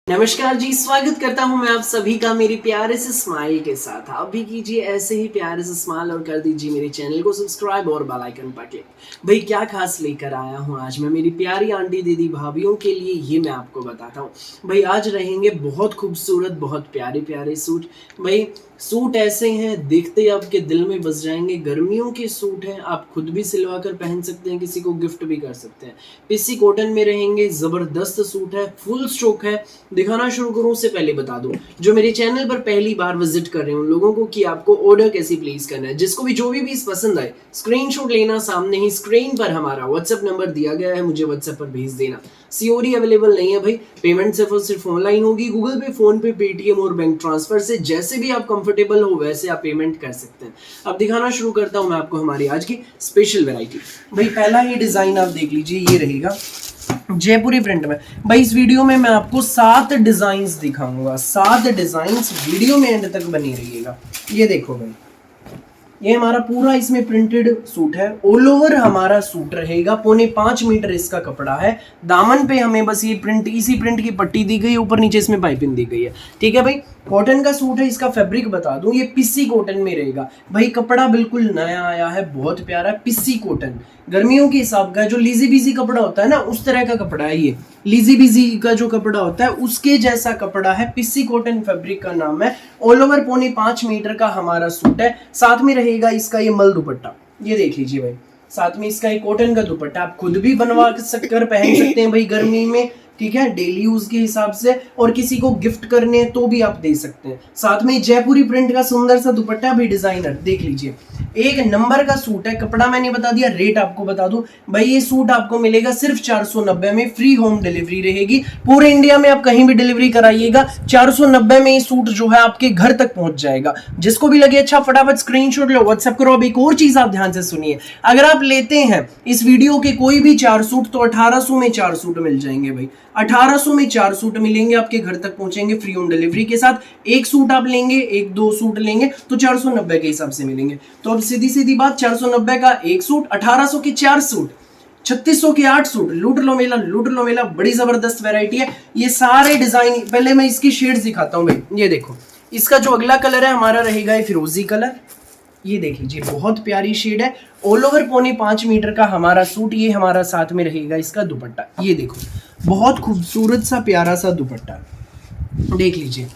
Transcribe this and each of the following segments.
नमस्कार जी, स्वागत करता हूं मैं आप सभी का मेरी प्यारे से स्माइल के साथ। आप भी कीजिए ऐसे ही प्यारे से स्माइल और कर दीजिए मेरे चैनल को सब्सक्राइब और बेल आइकन पर क्लिक। भाई क्या खास लेकर आया हूं आज मैं मेरी प्यारी आंटी दीदी भाभीियों के लिए, ये मैं आपको बताता हूं। भाई आज रहेंगे बहुत खूबसूरत, बहुत प्यारे प्यारे सूट। भाई सूट ऐसे हैं देखते ही आपके दिल में बस जाएंगे। गर्मियों के सूट हैं, आप खुद भी सिलवा कर पहन सकते हैं, किसी को गिफ्ट भी कर सकते हैं। पीसी कॉटन में रहेंगे, जबरदस्त सूट है, फुल स्टॉक है। दिखाना शुरू करूं उससे पहले बता दूं, जो मेरे चैनल पर पहली बार विजिट कर रहे हैं उन लोगों को कि आपको ऑर्डर कैसे प्लेस करना है। जिसको भी जो भी पीस पसंद आए स्क्रीनशॉट लेना, सामने ही स्क्रीन पर हमारा व्हाट्सएप नंबर दिया गया है, मुझे व्हाट्सएप पर भेज देना। सीओडी अवेलेबल नहीं है भाई, पेमेंट सिर्फ और सिर्फ ऑनलाइन होगी, गूगल पे, फोन पे, पेटीएम और बैंक ट्रांसफर से। जैसे भी आप कंफर्टेबल हो वैसे आप पेमेंट कर सकते हैं। अब दिखाना शुरू करता हूं मैं आपको हमारी आज की स्पेशल वैरायटी। भाई पहला ही डिजाइन आप देख लीजिए, ये रहेगा जयपुरी प्रिंट में। भाई इस वीडियो में मैं आपको 7 डिजाइन्स दिखाऊंगा, 7 डिजाइन्स, वीडियो में एंड तक बनी रहिएगा। ये देखो भाई, ये हमारा पूरा इसमें प्रिंटेड सूट है, ऑल ओवर हमारा सूट रहेगा। 4.25 मीटर इसका कपड़ा है। दामन पे हमें बस ये प्रिंट, इसी प्रिंट की पट्टी दी गई है, ऊपर नीचे इसमें पाइपिंग दी गई है। ठीक है भाई, कॉटन का सूट है। इसका फैब्रिक बता दूं, ये पिस्सी कॉटन में रहेगा। भाई कपड़ा बिल्कुल नया आया है, बहुत प्यारा पिस्सी कॉटन, गर्मियों के हिसाब का जो लीजी बीजी कपड़ा होता है ना, उस तरह का कपड़ा है। ये लीजी बीजी का जो कपड़ा होता है उसके जैसा कपड़ा है। पिस्सी कॉटन फैब्रिक का नाम है। ऑल ओवर 4.25 मीटर का हमारा सूट है। साथ में रहेगा इसका ये मल दुपट्टा, ये देख लीजिए भाई। साथ में इसका एक कॉटन का दुपट्टा, आप खुद भी बनवा कर पहन सकते हैं भाई गर्मी में। ठीक है, डेली यूज के हिसाब से, और किसी को गिफ्ट करने तो भी आप दे सकते हैं। साथ में जयपुरी प्रिंट का सुंदर सा दुपट्टा भी, डिजाइनर देख लीजिए। एक नंबर का सूट है। कपड़ा मैंने बता दिया, रेट आपको बता दूं भाई, ये सूट आपको मिलेगा सिर्फ 490 में। फ्री होम डिलीवरी रहेगी, पूरे इंडिया में आप कहीं भी डिलीवरी कराइएगा। 490 में ये सूट जो है आपके घर तक पहुंच जाएगा। जिसको भी लगे अच्छा, फटाफट स्क्रीनशॉट लो, व्हाट्सएप करो। अब एक और चीज आप ध्यान से सुनिए, अगर आप लेते हैं इस वीडियो के कोई भी 4 सूट तो 1800 में 4 सूट मिल जाएंगे भाई। 1800 में 4 सूट मिलेंगे, आपके घर तक पहुंचेंगे फ्री होम डिलीवरी के साथ। एक सूट आप लेंगे, एक 2 सूट लेंगे तो 490 के हिसाब से मिलेंगे। तो अब सीधी सीधी बात, 490 का एक सूट, 1800 के 4 सूट, 3600 के 8 सूट। लूट लो मेला, लूट लो मेला। बड़ी जबरदस्त वैरायटी है। ये सारे डिजाइन, पहले मैं इसकी शेड्स दिखाता हूं भाई। ये देखो, इसका जो अगला कलर है हमारा रहेगा ये फिरोजी कलर। ये देख लीजिए, बहुत प्यारी शेड है। ऑल ओवर 4.25 मीटर का हमारा सूट। ये हमारा साथ में रहेगा इसका दुपट्टा, ये देखो, बहुत खूबसूरत सा प्यारा सा दुपट्टा, देख लीजिए।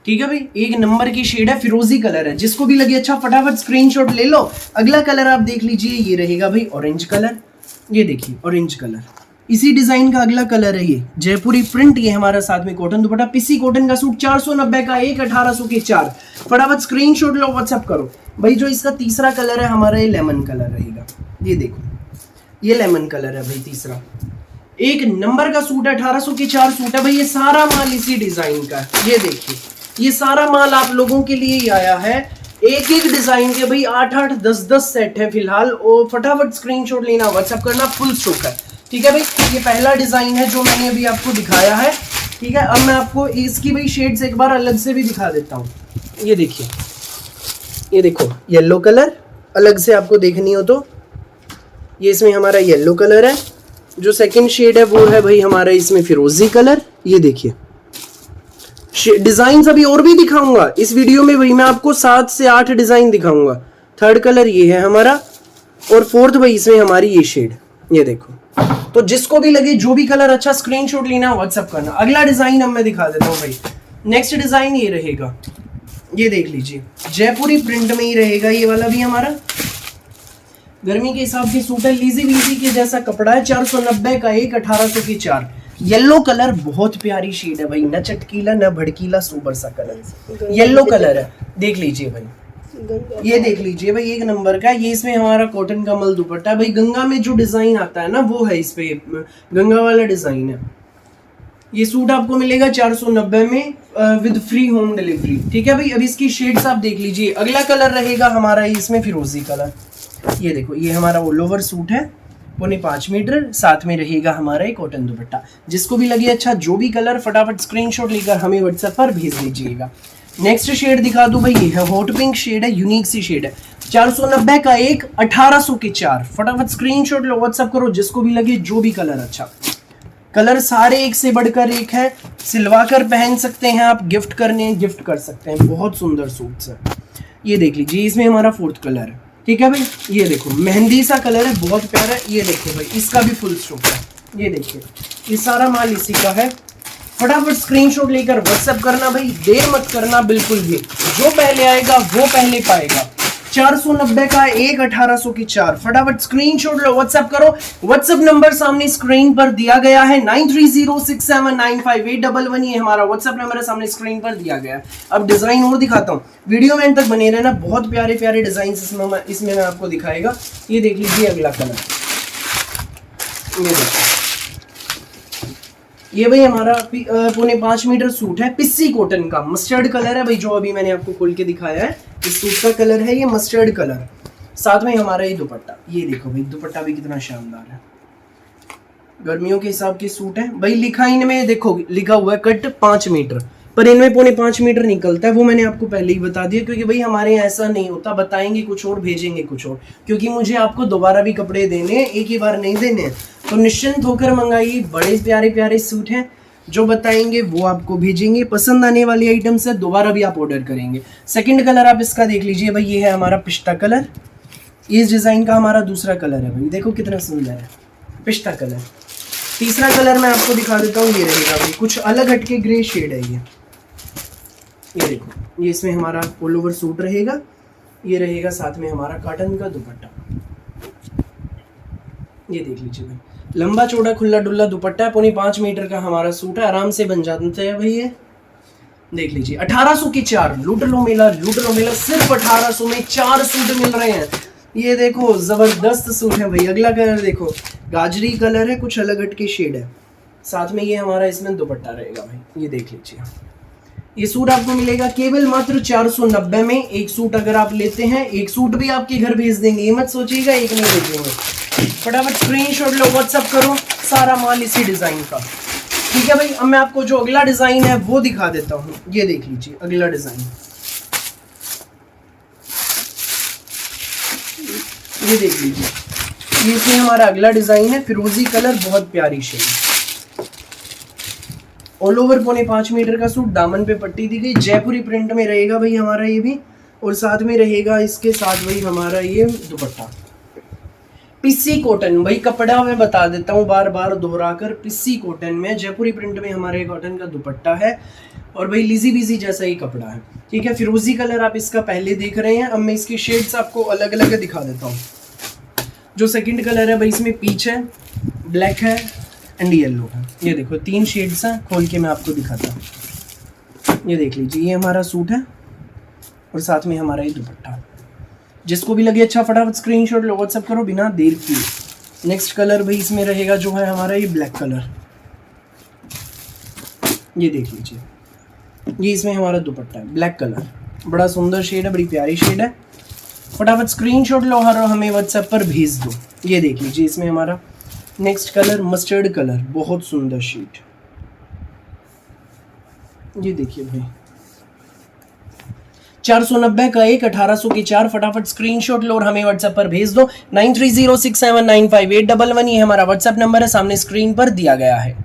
ठीक है भाई, एक नंबर की शेड है, फिरोजी कलर है। जिसको भी लगे अच्छा, फटाफट स्क्रीनशॉट ले लो। अगला कलर आप देख लीजिए, ये रहेगा भाई ऑरेंज कलर। ये देखिए ऑरेंज कलर, इसी डिजाइन का अगला कलर है ये जयपुरी प्रिंट। ये हमारा साथ में कॉटन दुपट्टा, पिसी कॉटन का सूट। 490 का एक, 1800 के 4। फटाफट स्क्रीनशॉट लो, व्हाट्सएप करो भाई। जो इसका तीसरा कलर है हमारा, ये लेमन कलर रहेगा। ये देखो, ये लेमन कलर है भाई तीसरा। एक नंबर का सूट है, 1800 के 4 सूट है भाई। ये सारा माल इसी डिजाइन का है। ये देखिए, ये सारा माल आप लोगों के लिए ही आया है। एक एक डिजाइन के भाई 8-8, 10-10 सेट है फिलहाल। और फटाफट स्क्रीनशॉट लेना, व्हाट्सएप करना, फुल स्टॉक है। ठीक है भाई, ये पहला डिजाइन है जो मैंने अभी आपको दिखाया है। ठीक है, अब मैं आपको इसकी भाई शेड्स एक बार अलग से भी दिखा देता हूँ। ये देखिए, ये देखो येलो कलर, अलग से आपको देखनी हो तो ये इसमें हमारा येलो कलर है। जो सेकंड शेड है वो है भाई हमारा इसमें फिरोजी कलर। ये देखिए, डिजाइन अभी और भी दिखाऊंगा इस वीडियो में भाई। मैं आपको 7 से 8 डिजाइन दिखाऊंगा। थर्ड कलर ये है हमारा, और फोर्थ भाई इसमें हमारी ये शेड, ये देखो। तो जिसको भी लगे जो भी कलर अच्छा, स्क्रीनशॉट लेना, व्हाट्सएप करना। अगला डिजाइन अब मैं दिखा देता हूँ भाई। नेक्स्ट डिजाइन ये रहेगा, ये देख लीजिए, जयपुरी प्रिंट में ही रहेगा ये वाला भी हमारा। गर्मी के हिसाब से सूट है, लीजी लीजी के जैसा कपड़ा है। 490 का एक, 1800 की 4। येलो कलर, बहुत प्यारी शेड है भाई, न चटकीला न भड़कीला, सुपर सा कलर येलो कलर है। देख लीजिए भाई, ये देख लीजिए भाई, एक नंबर का। ये इसमें हमारा कॉटन का मल दुपट्टा भाई। गंगा में जो डिजाइन आता है ना, वो है इस पे, गंगा वाला डिजाइन है। ये सूट आपको मिलेगा 490 में विद फ्री होम डिलीवरी। ठीक है भाई, अब इसकी शेड्स आप देख लीजिए। अगला कलर रहेगा हमारा इसमें फिरोजी कलर। ये देखो, ये हमारा ऑल ओवर सूट है, 4.25 मीटर। साथ में रहेगा हमारा एक कॉटन दुपट्टा। जिसको भी लगे अच्छा, जो भी कलर, फटाफट स्क्रीनशॉट लेकर हमें व्हाट्सएप पर भेज दीजिएगा। नेक्स्ट शेड दिखा दूं भाई, ये है हॉट पिंक शेड है, यूनिक सी शेड है। 490 का एक, 1800 के 4। फटाफट स्क्रीनशॉट लो, व्हाट्सएप करो, जिसको भी लगे जो भी कलर अच्छा। कलर सारे एक से बढ़कर एक है, सिलवा कर पहन सकते हैं आप, गिफ्ट करने गिफ्ट कर सकते हैं, बहुत सुंदर सूट्स है। ये देख लीजिए, इसमें हमारा 4th कलर है, ठीक है भाई। ये देखो मेहंदी सा कलर है, बहुत प्यारा है। ये देखो भाई, इसका भी फुल स्टॉक है, ये देखिए, ये सारा माल इसी का है। फटाफट स्क्रीनशॉट लेकर व्हाट्सएप करना भाई, देर मत करना बिल्कुल भी, जो पहले आएगा वो पहले पाएगा। 490 का एक, 1800 की 4। फटाफट स्क्रीनशॉट लो, व्हाट्सएप करो। व्हाट्सएप नंबर सामने स्क्रीन पर दिया गया है, 9306795811। ये हमारा व्हाट्सएप नंबर है, सामने स्क्रीन पर दिया गया है। अब डिजाइन और दिखाता हूँ, वीडियो में तक बने रहना, बहुत प्यारे प्यारे डिजाइन इसमें मैं आपको दिखाएगा। ये देख लीजिए अगला कलर, ये देखिए, ये भाई हमारा 4.5 मीटर सूट है, पिस्सी कॉटन का, मस्टर्ड कलर है भाई, जो अभी मैंने आपको खोल के दिखाया है। इस सूट का कलर है ये मस्टर्ड कलर, साथ में हमारा ये दुपट्टा। ये देखो भाई, दुपट्टा भी कितना शानदार है, गर्मियों के हिसाब के सूट है भाई। लिखा इनमें देखो, लिखा हुआ है कट 5 मीटर, पर इनमें 4.5 मीटर निकलता है, वो मैंने आपको पहले ही बता दिया, क्योंकि भाई हमारे यहाँ ऐसा नहीं होता, बताएंगे कुछ और भेजेंगे कुछ और, क्योंकि मुझे आपको दोबारा भी कपड़े देने, एक ही बार नहीं देने। तो निश्चिंत होकर मंगाइए, बड़े प्यारे प्यारे सूट हैं, जो बताएंगे वो आपको भेजेंगे। पसंद आने वाली आइटम से दोबारा भी आप ऑर्डर करेंगे। सेकंड कलर आप इसका देख लीजिए भाई, ये है हमारा पिस्ता कलर, इस डिज़ाइन का हमारा दूसरा कलर है भाई, देखो कितना सुंदर है, पिस्ता कलर। तीसरा कलर मैं आपको दिखा देता हूँ, ये रहेगा भाई, कुछ अलग हटके ग्रे शेड है ये देखो, ये इसमें हमारा ऑल ओवर सूट रहेगा, ये रहेगा साथ में हमारा कॉटन का दुपट्टा। ये देख लीजिए भाई, लंबा चौड़ा खुला डुल्ला दुपट्टा है, 4.5 मीटर का हमारा सूट है, आराम से बन जाते हैं भाई। ये देख लीजिए, 1800 की 4, लूट लो मेला, सिर्फ 1800 में 4 सूट मिल रहे हैं। ये देखो जबरदस्त सूट है भाई। अगला कलर देखो, गाजरी कलर है, कुछ अलग हटके शेड है, साथ में ये हमारा इसमें दुपट्टा रहेगा भाई। ये देख लीजिए, ये सूट आपको मिलेगा केवल मात्र 490 में। एक सूट अगर आप लेते हैं, एक सूट भी आपके घर भेज देंगे, ये मत सोचिएगा एक नहीं भेजेंगे। फटाफट स्क्रीनशॉट लो, व्हाट्सएप करो, सारा माल इसी डिजाइन का, ठीक है भाई। अब मैं आपको जो अगला डिजाइन है वो दिखा देता हूँ। ये देख लीजिए अगला डिजाइन, ये देख लीजिए, ये इसमें हमारा अगला डिजाइन है, फिरोजी कलर, बहुत प्यारी शेड, ऑल ओवर 4.5 मीटर का सूट, दामन पे पट्टी दी गई, जयपुरी प्रिंट में रहेगा भाई हमारा ये भी, और साथ में रहेगा इसके साथ भाई हमारा ये दुपट्टा। पिस्सी कॉटन भाई कपड़ा मैं बता देता हूँ बार बार दोहराकर, पिस्सी कॉटन में जयपुरी प्रिंट में हमारे कॉटन का दुपट्टा है, और भाई लिजी बिजी जैसा ही कपड़ा है, ठीक है। फिरोजी कलर आप इसका पहले देख रहे हैं, अब मैं इसकी शेड्स आपको अलग अलग दिखा देता हूँ। जो सेकंड कलर है भाई, इसमें पीच है, ब्लैक है एंड येलो है। ये देखो 3 शेड्स हैं, खोल के मैं आपको दिखाता हूँ। ये देख लीजिए, ये हमारा सूट है और साथ में हमारा ये दुपट्टा। जिसको भी लगे अच्छा फटाफट स्क्रीनशॉट लो, व्हाट्सएप करो बिना देर किए। नेक्स्ट कलर भाई इसमें रहेगा जो है हमारा ये ब्लैक कलर, ये देख लीजिए, ये इसमें हमारा दुपट्टा है, ब्लैक कलर, बड़ा सुंदर शेड है, बड़ी प्यारी शेड है। फटाफट स्क्रीनशॉट लो और हमें व्हाट्सएप पर भेज दो। ये देख लीजिए, इसमें हमारा नेक्स्ट कलर मस्टर्ड कलर, बहुत सुंदर शेड। ये देखिए भाई, 490 का एक, 1800 की 4। फटाफट स्क्रीनशॉट लो और हमें व्हाट्सएप पर भेज दो, 9306795811। ये हमारा व्हाट्सएप नंबर है, सामने स्क्रीन पर दिया गया है।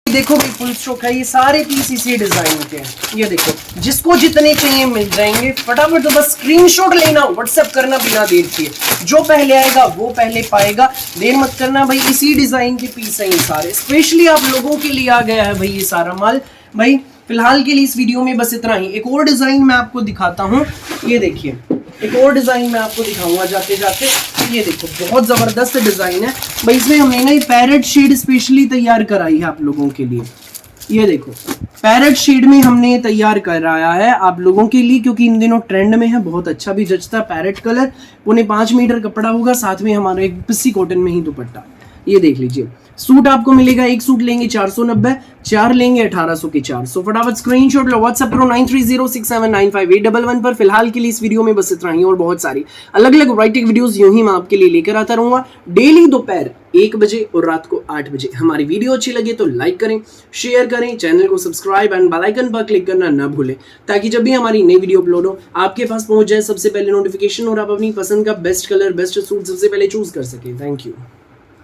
देखो भाई फुल स्टॉक है, ये सारे पीस इसी डिजाइन के हैं। ये देखो, जिसको जितने चाहिए मिल जाएंगे, फटाफट तो बस स्क्रीनशॉट लेना, व्हाट्सएप करना बिना देर किए। जो पहले आएगा वो पहले पाएगा, देर मत करना भाई। इसी डिजाइन के पीस हैं ये सारे, स्पेशली आप लोगों के लिए आ गया है भाई ये सारा माल। भाई फिलहाल के लिए इस वीडियो में बस इतना ही। एक और डिजाइन मैं आपको दिखाता हूँ, ये देखिए, एक और डिजाइन मैं आपको दिखाऊंगा जाते जाते। ये देखो, बहुत जबरदस्त डिजाइन है भाई, इसमें हमने ना पैरेट शेड स्पेशली तैयार कराई है आप लोगों के लिए। ये देखो, पैरेट शेड में हमने तैयार कराया है आप लोगों के लिए, क्योंकि इन दिनों ट्रेंड में है, बहुत अच्छा भी जचता है। पैरेट कलर, 4.5 मीटर कपड़ा होगा, साथ में हमारा एक पिस्सी कॉटन में ही दुपट्टा। ये देख लीजिए, सूट आपको मिलेगा, एक सूट लेंगे 490, 4 लेंगे 1800 के 4। सो फटाफट स्क्रीनशॉट लो, व्हाट्सएप करो 9306795811 पर। फिलहाल के लिए इस वीडियो में बस इतना ही, और बहुत सारी अलग अलग वैरायटी वीडियोस यूं ही मैं आपके लिए लेकर आता रहूंगा, डेली दोपहर 1 बजे और रात को 8 बजे। हमारी वीडियो अच्छी लगे तो लाइक करें, शेयर करें, चैनल को सब्सक्राइब एंड बेल आइकन पर क्लिक करना ना भूलें, ताकि जब भी हमारी नई वीडियो अपलोड हो आपके पास पहुंच जाए सबसे पहले नोटिफिकेशन, और आप अपनी पसंद का बेस्ट कलर, बेस्ट सूट सबसे पहले चूज कर सकें। Thank you.